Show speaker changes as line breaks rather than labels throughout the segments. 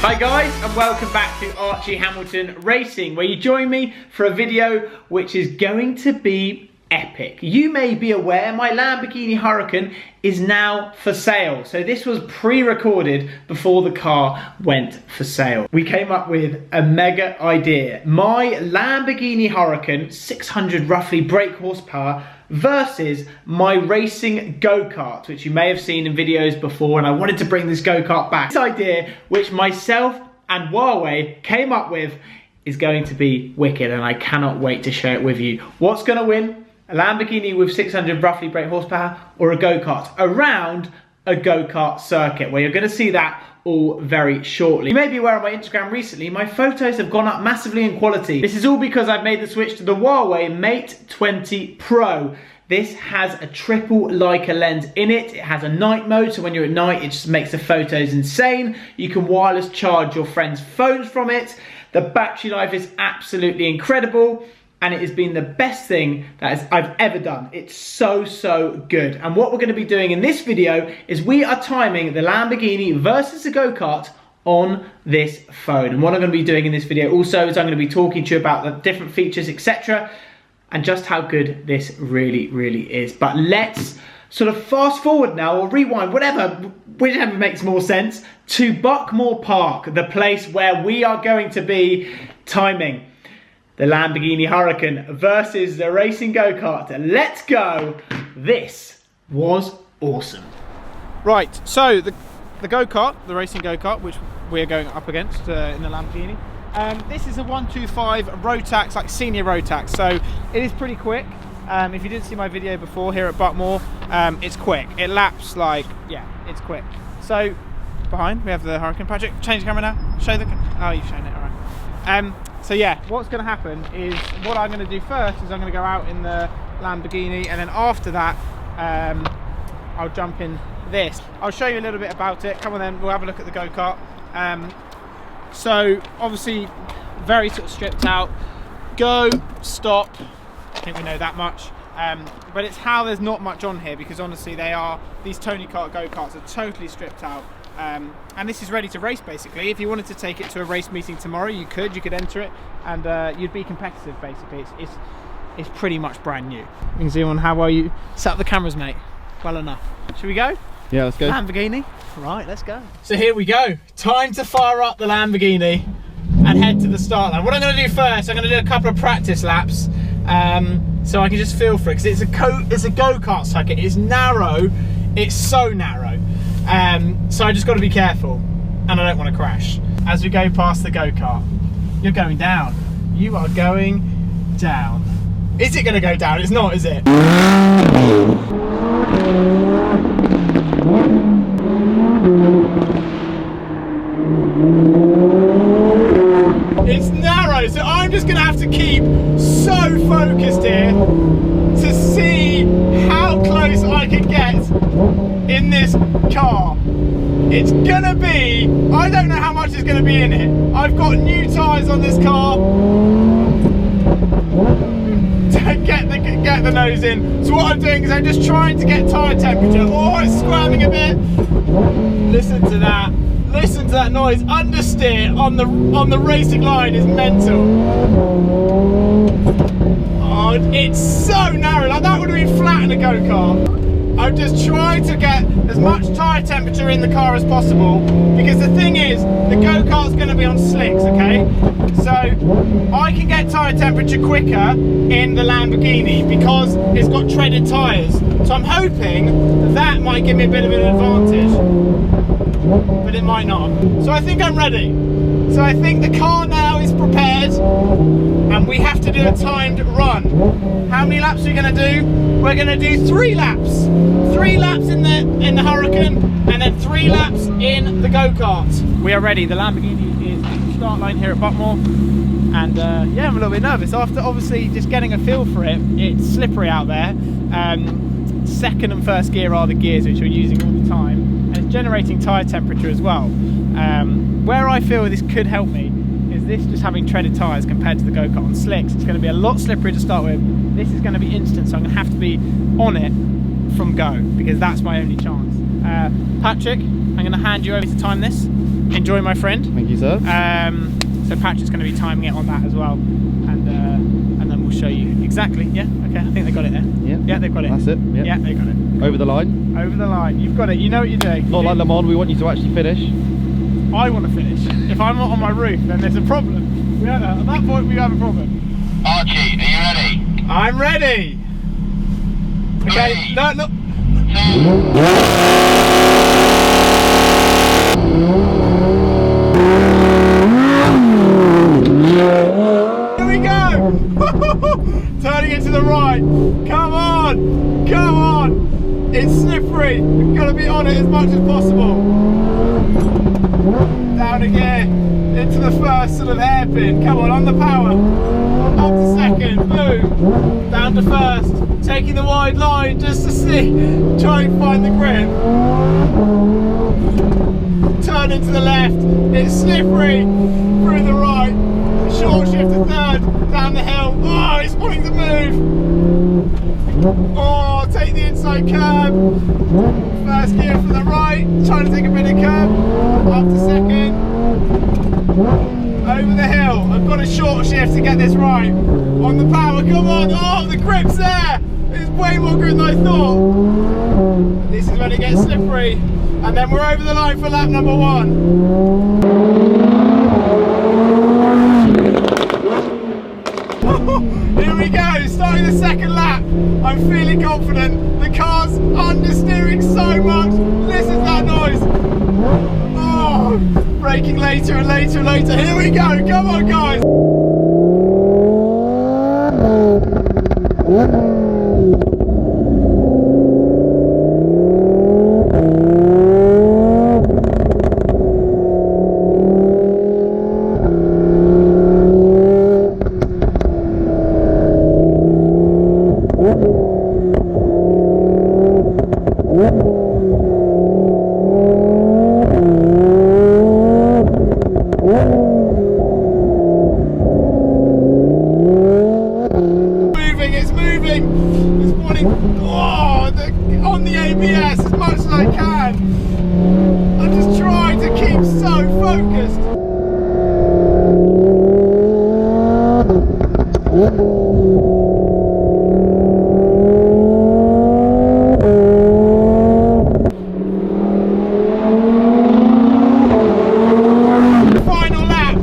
Hi guys, and welcome back to Archie Hamilton Racing, where you join me for a video which is going to be epic. You may be aware my Lamborghini Huracan is now for sale. So this was pre-recorded before the car went for sale. We came up with a mega idea. My Lamborghini Huracan, 600 roughly brake horsepower, versus my racing go-kart, which you may have seen in videos before, and I wanted to bring this go-kart back. This idea, which myself and Huawei came up with, is going to be wicked, and I cannot wait to share it with you. What's gonna win? A Lamborghini with 600 roughly brake horsepower, or a go-kart around a go-kart circuit, where you're gonna see that all very shortly. You may be aware on my Instagram recently, my photos have gone up massively in quality. This is all because I've made the switch to the Huawei Mate 20 Pro. This has a triple Leica lens in it. It has a night mode, so when you're at night, it just makes the photos insane. You can wireless charge your friends' phones from it. The battery life is absolutely incredible, and it has been the best thing that I've ever done. It's so good. And what we're gonna be doing in this video is we are timing the Lamborghini versus the go-kart on this phone. And what I'm gonna be doing in this video also is I'm gonna be talking to you about the different features, etc., and just how good this really is. But let's sort of fast forward now, or rewind, whichever makes more sense, to Buckmore Park, the place where we are going to be timing the Lamborghini Huracan versus the racing go-kart. Let's go. This was awesome. Right, so the go-kart, the racing go-kart, which we're going up against in the Lamborghini, this is a 125 road tax, like senior road tax, so it is pretty quick. If you didn't see my video before here at Buckmore, it's quick. It laps like, yeah, it's quick. So behind we have the Huracan. Patrick, change the camera now. Show the, oh, you've shown it, all right. So yeah, what's going to happen is, what I'm going to do first is I'm going to go out in the Lamborghini, and then after that I'll jump in this. I'll show you a little bit about it. Come on then, we'll have a look at the go-kart. So obviously very sort of stripped out. Go, stop, I think we know that much. But it's how there's not much on here, because honestly these Tony Kart go-karts are totally stripped out. And this is ready to race basically. If you wanted to take it to a race meeting tomorrow, you could enter it, and you'd be competitive basically. It's pretty much brand new. You can zoom on how well you set up the cameras, mate. Well enough. Should we go?
Yeah, let's go.
Lamborghini. Right, let's go. So here we go. Time to fire up the Lamborghini and head to the start line. What I'm going to do first, I'm going to do a couple of practice laps, so I can just feel for it, because it's a go-kart circuit. It's narrow. It's so narrow. So I just got to be careful, and I don't want to crash. As we go past the go-kart, you're going down. You are going down. Is it going to go down? It's not, is it? It's narrow, so I'm just going to have to keep so focused here to see how close I can get in this car. It's gonna be, I don't know how much is gonna be in it. I've got new tyres on this car to get the nose in. So what I'm doing is I'm just trying to get tyre temperature. Oh, it's squirming a bit. Listen to that. Listen to that noise. Understeer on the racing line is mental. Oh, it's so narrow. Like, that would have been flat in a go-kart. I'm just trying to get as much tyre temperature in the car as possible, because the thing is, the go-kart's going to be on slicks, okay? So I can get tyre temperature quicker in the Lamborghini because it's got treaded tyres. So I'm hoping that might give me a bit of an advantage, but it might not. So I think I'm ready. So I think the car now is prepared, and we have to do a timed run. How many laps are we going to do? We're going to do 3 laps. 3 laps in the Huracan, and then 3 laps in the go-kart. We are ready. The Lamborghini is at the start line here at Buckmore, and yeah, I'm a little bit nervous. After obviously just getting a feel for it, it's slippery out there. Second and first gear are the gears which we're using all the time, and it's generating tyre temperature as well. Where I feel this could help me is this just having treaded tyres compared to the go-kart on slicks. It's going to be a lot slippery to start with. This is going to be instant, so I'm going to have to be on it from go, because that's my only chance. Patrick, I'm going to hand you over to time this. Enjoy, my friend.
Thank you, sir.
So Patrick's going to be timing it on that as well, and then we'll show you exactly. Yeah, okay. I think they got it there.
Yeah.
Yeah, they've got it.
That's it. Yeah.
Yeah, they got it.
Over the line.
Over the line. You've got it. You know what you're doing.
Not like Le Mans. We want you to actually finish.
I want to finish. If I'm not on my roof, then there's a problem. At that point, we have a problem.
Archie, are you ready?
I'm ready. Okay. No, look. Here we go! Turning it to the right. Come on! Come on! It's slippery. We've got to be on it as much as possible. Down again. Into the first sort of hairpin. Come on the power. Up to second. Boom. Down to first. Taking the wide line just to see. Try and find the grip. Turn into the left. It's slippery. Through the right. Short shift to third. Down the hill. Oh, it's wanting to move. Oh, take the inside curb. First gear from the right. Trying to take a bit of curb. Up to second. Over the hill. I've got a short shift to get this right. On the power. Come on. Oh, the grip's there. It's way more grip than I thought. This is when it gets slippery. And then we're over the line for lap number 1. Here we go, starting the second lap. I'm feeling confident. The car's understeering so much. Listen to that noise. Oh, braking later and later and later. Here we go, come on guys. On the ABS as much as I can. I'm just trying to keep so focused. Final lap.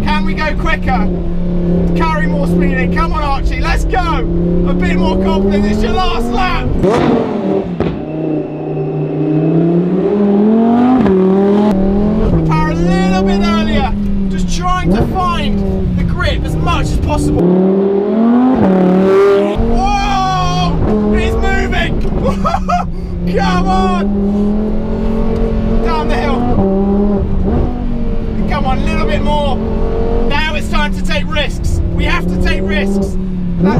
Can we go quicker? Carry more speed in. Come on Archie, let's go. A bit more confidence. It's your last lap. Power a little bit earlier. Just trying to find the grip as much as possible. Whoa! It's moving! Come on! Down the hill. Come on, a little bit more. Now it's time to take risks. We have to take risks. I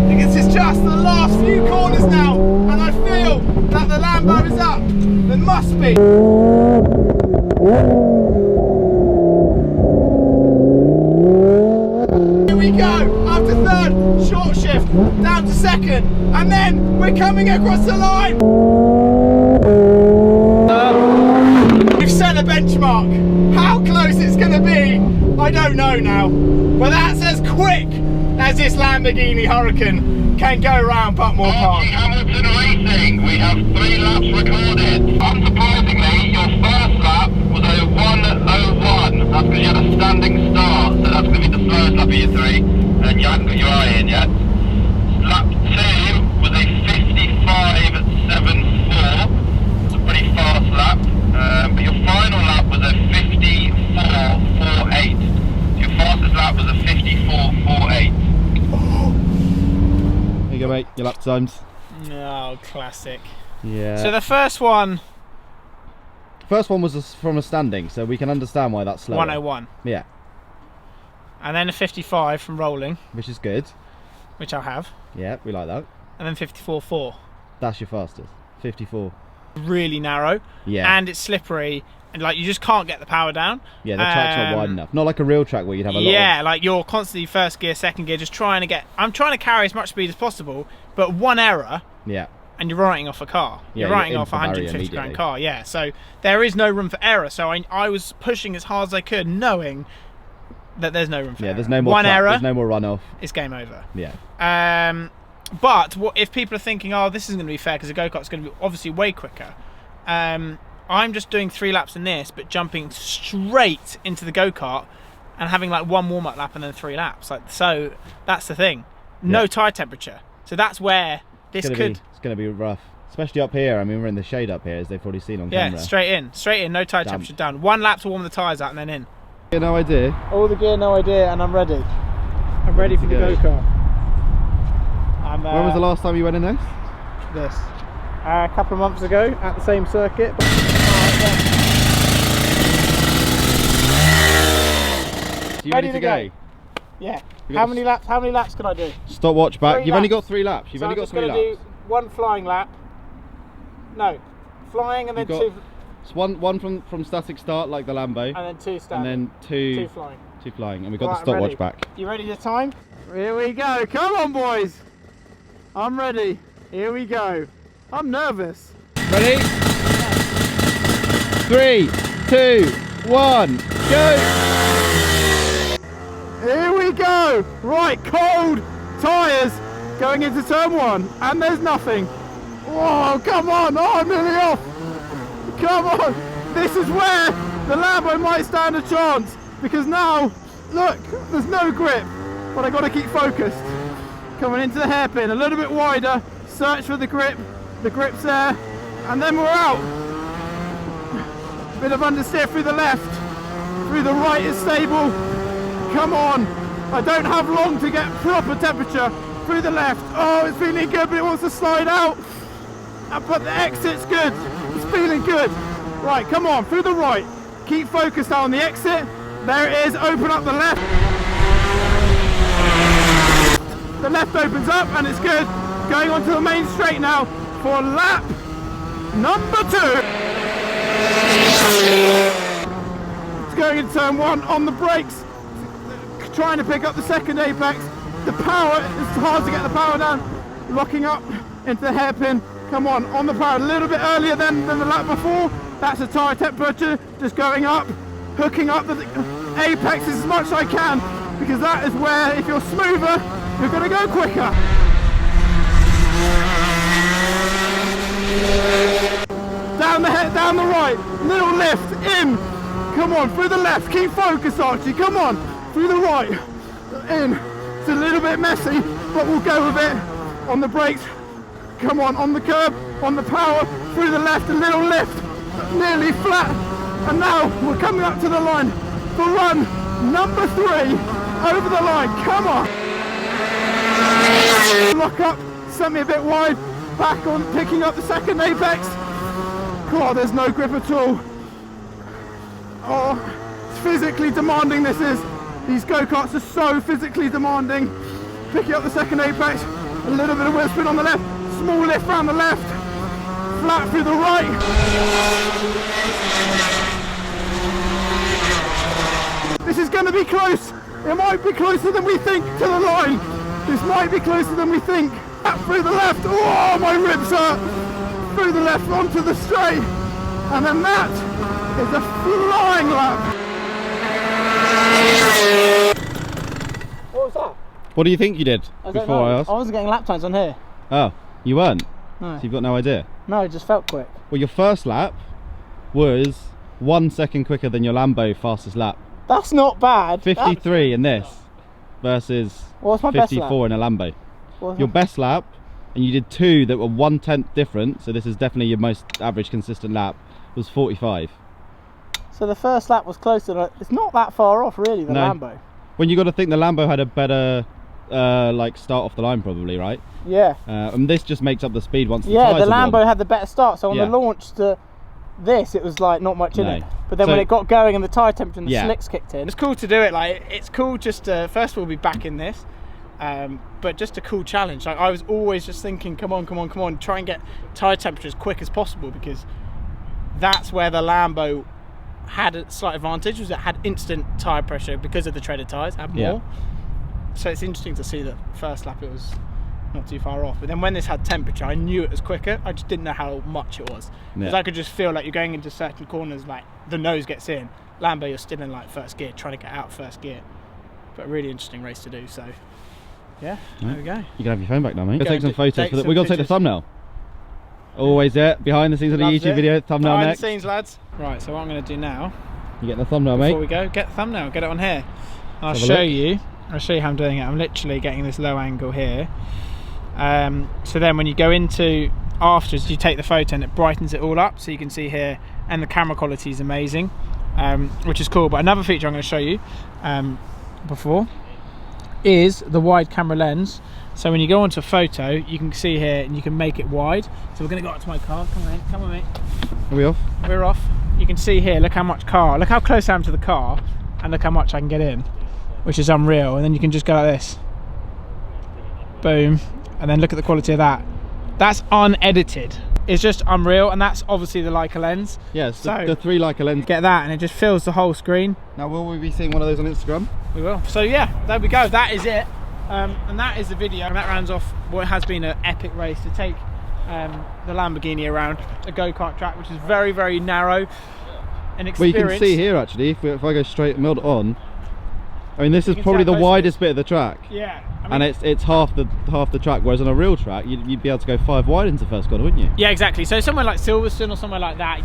think this is just the last few corners now, and I feel that the Lambo is up. There must be. Here we go, up to third, short shift, down to second, and then we're coming across the line. We've set a benchmark. How close it's going to be, I don't know now. But that's as quick as this Lamborghini Huracan can go around Buckmore Park.
Hamilton Racing, we have 3 laps recorded. Unsurprisingly, your first lap was a 1:01. That's because you had a standing start, so that's going to be the first lap of your 3, and you haven't got your eye in yet. Lap 2 was a 55.74. It's a pretty fast lap, but your final lap was a 54.48. Your fastest lap was a 54.48.
There you go, mate. Your lap times.
Oh, classic.
Yeah.
So the first one.
First one was from a standing, so we can understand why that's slower.
101.
Yeah.
And then a 55 from rolling,
Which is good.
which I'll have.
Yeah, we like that.
And then 54.4.
That's your fastest. 54.
Really narrow.
Yeah.
And it's slippery. And like you just can't get the power down.
Yeah, the track's not wide enough. Not like a real track where you'd have a lot
Yeah, like you're constantly first gear, second gear, just trying to get. I'm trying to carry as much speed as possible, but one error.
Yeah.
and you're writing off a car.
Yeah,
you're writing
you're
off
in
a
for barrier
150 grand
immediately.
car, yeah. So there is no room for error. So I was pushing as hard as I could, knowing that there's no room for error.
There's no more
one error,
there's no more runoff.
it's game over.
Yeah.
But if people are thinking, oh, this isn't going to be fair because the go-kart's going to be obviously way quicker, I'm just doing 3 laps in this, but jumping straight into the go-kart and having like 1 warm-up lap and then 3 laps. Like, so that's the thing. No tyre temperature. So that's where this
It's going to be rough, especially up here. I mean, we're in the shade up here, as they've already seen on camera.
Yeah, straight in, no tyre temperature down. 1 lap to warm the tyres out and then in.
Yeah, no idea.
All the gear, no idea, and I'm ready. I'm ready for the go-kart.
When was the last time you went in this?
This. A couple of months ago at the same circuit.
You ready to go?
Yeah. How many laps can I do?
Stopwatch back.
3
You've only
laps.
got 3 laps. You've
So
only
I'm
got
just
3
gonna
laps.
do 1 flying lap. No. Flying and then 2.
It's one from static start like the Lambo.
And then 2 standing.
And then 2
flying.
2 flying. And we've got
Right,
the stopwatch
ready.
back.
You ready to time? Here we go. Come on, boys. I'm ready. Here we go. I'm nervous.
Ready? 3, 2, 1, go!
Here we go. Right, cold tyres going into turn 1, and there's nothing. Oh, come on. Oh, I'm nearly off. Come on. This is where the Lambo might stand a chance, because now, look, there's no grip, but I got to keep focused. Coming into the hairpin, a little bit wider, search for the grip. The grip's there, and then we're out. Bit of understeer through the left, through the right is stable. Come on, I don't have long to get proper temperature. Through the left, oh, it's feeling good, but it wants to slide out. But the exit's good, it's feeling good. Right, come on, through the right. Keep focused on the exit. There it is, open up the left. The left opens up and it's good. Going onto the main straight now for lap number 2. It's going into turn 1 on the brakes. Trying to pick up the second apex. The power, it's hard to get the power down. Locking up into the hairpin. Come on the power a little bit earlier than the lap before. That's the tyre temperature, just going up. Hooking up the apex as much as I can, because that is where, if you're smoother, you're going to go quicker. Down the right, little lift, in. Come on, through the left, keep focused, Archie, come on. Through the right, in. It's a little bit messy, but we'll go with it. On the brakes, come on the curb, on the power, through the left, a little lift, nearly flat. And now we're coming up to the line for run number 3, over the line, come on. Lock up, sent me a bit wide, back on, picking up the second apex. God, there's no grip at all. Oh, it's physically demanding this is. These go-karts are so physically demanding. Picking up the second apex, a little bit of wheel spin on the left, small lift round the left, flat through the right. This is going to be close. It might be closer than we think to the line. This might be closer than we think. Up through the left. Oh, my ribs hurt. Through the left onto the straight. And then that is a flying lap. What was that?
What do you think you did before I asked?
I wasn't getting lap times on here.
Oh, you weren't?
No.
So you've got no idea?
No, it just felt quick.
Well, your first lap was 1 second quicker than your Lambo fastest lap.
That's not bad.
53 in this versus
What's my best lap?
54 in a Lambo. Your best lap, and you did 2 that were 1/10 different, so this is definitely your most average consistent lap, was 45.
So the first lap was closer. It's not that far off, really, the
No.
Lambo.
When you got to think the Lambo had a better like start off the line probably, right?
Yeah.
And this just makes up the speed once the
Yeah,
tyres
the
are warm.
Lambo had the better start, so on
Yeah.
the launch to this, it was like not much in
No.
it. But then
So-
when it got going and the tyre temperature and the
Yeah.
slicks kicked in, it's cool to do it. Like, it's cool just to, first of all, be back in this, but just a cool challenge. Like, I was always just thinking, come on, try and get tyre temperature as quick as possible, because that's where the Lambo had a slight advantage, was it had instant tyre pressure because of the treaded tyres, had more.
Yeah.
So it's interesting to see that first lap it was not too far off. But then when this had temperature, I knew it was quicker. I just didn't know how much it was. Because I could just feel like you're going into certain corners, like the nose gets in. Lambo, you're still in like first gear, trying to get out first gear. But a really interesting race to do, so yeah, there we go. You
can have your phone back now, mate. Go
Go
take some photos. We've got to take the thumbnail.
Yeah.
Always there, behind the scenes of the YouTube video, thumbnail
behind
next.
Behind the scenes, lads. Right, so what I'm going to do now,
you get the thumbnail, mate.
Before we go, get the thumbnail, get it on here. I'll show you how I'm doing it. I'm literally getting this low angle here. So then when you go into afterwards, you take the photo and it brightens it all up, so you can see here, and the camera quality is amazing, which is cool. But another feature I'm going to show you before is the wide camera lens. So when you go onto a photo, you can see here and you can make it wide. So we're going to go up to my car. Come on, mate.
Are we off?
We're off. You can see here, look how close I am to the car, and look how much I can get in, which is unreal. And then you can just go like this, boom, and then look at the quality of that. That's unedited. It's just unreal, and that's obviously the Leica lens.
Yes, so the 3 Leica lens.
Get that, and it just fills the whole screen.
Now, will we be seeing one of those on Instagram?
We will. So yeah, there we go. That is it, and that is the video. And that rounds off what has been an epic race to take the Lamborghini around a go-kart track, which is very, very narrow and experience.
Well, you can see here actually, if I go straight middle on, I mean, this is probably the widest bit of the track.
Yeah. I mean,
and it's half the track, whereas on a real track you'd be able to go 5 wide into first corner, wouldn't you?
Yeah, exactly. So somewhere like Silverstone or somewhere like that,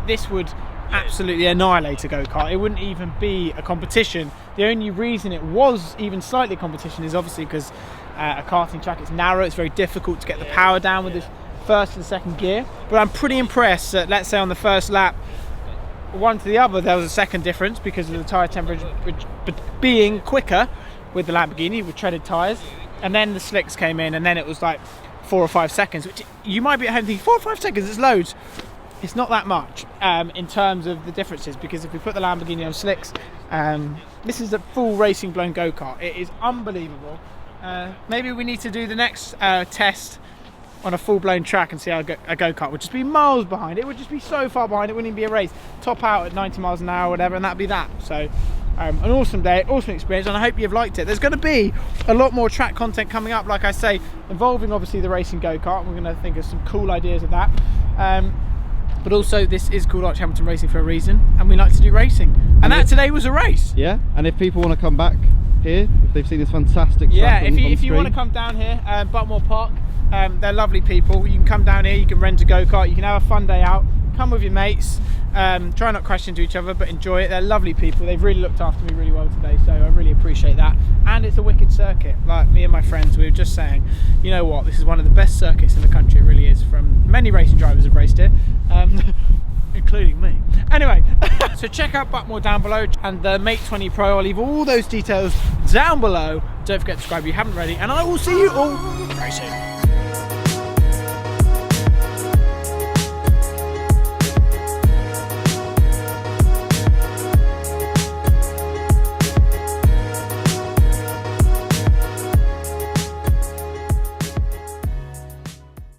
this would absolutely annihilate a go-kart. It wouldn't even be a competition. The only reason it was even slightly a competition is obviously because a karting track, it's narrow, it's very difficult to get the power down with this first and second gear. But I'm pretty impressed that, let's say on the first lap, one to the other, there was a second difference because of the tyre temperature being quicker with the Lamborghini with treaded tyres, and then the slicks came in, and then it was like 4 or 5 seconds, which you might be at home thinking 4 or 5 seconds, it's loads. It's not that much in terms of the differences, because if we put the Lamborghini on slicks, this is a full racing blown go-kart. It is unbelievable. Maybe we need to do the next test on a full-blown track and see how a go-kart would just be miles behind. It would just be so far behind, it wouldn't even be a race. Top out at 90 miles an hour or whatever, and that'd be that. So an awesome day, awesome experience, and I hope you've liked it. There's going to be a lot more track content coming up, like I say, involving obviously the racing go-kart. We're going to think of some cool ideas of that. But also, this is called Archie Hamilton Racing for a reason, and we like to do racing. And that today was a race.
Yeah, and if people want to come back here, if they've seen this fantastic track
yeah,
on
if you want to come down here, Buckmore Park, they're lovely people. You can come down here, you can rent a go-kart, you can have a fun day out, come with your mates, try not to crash into each other, but enjoy it. They're lovely people. They've really looked after me really well today, so I really appreciate that. And it's a wicked circuit. Like me and my friends, we were just saying, you know what, this is one of the best circuits in the country. It really is. From many racing drivers have raced it, including me. Anyway, so check out Buckmore down below, and the Mate 20 Pro. I'll leave all those details down below. Don't forget to subscribe if you haven't already, and I will see you all very soon.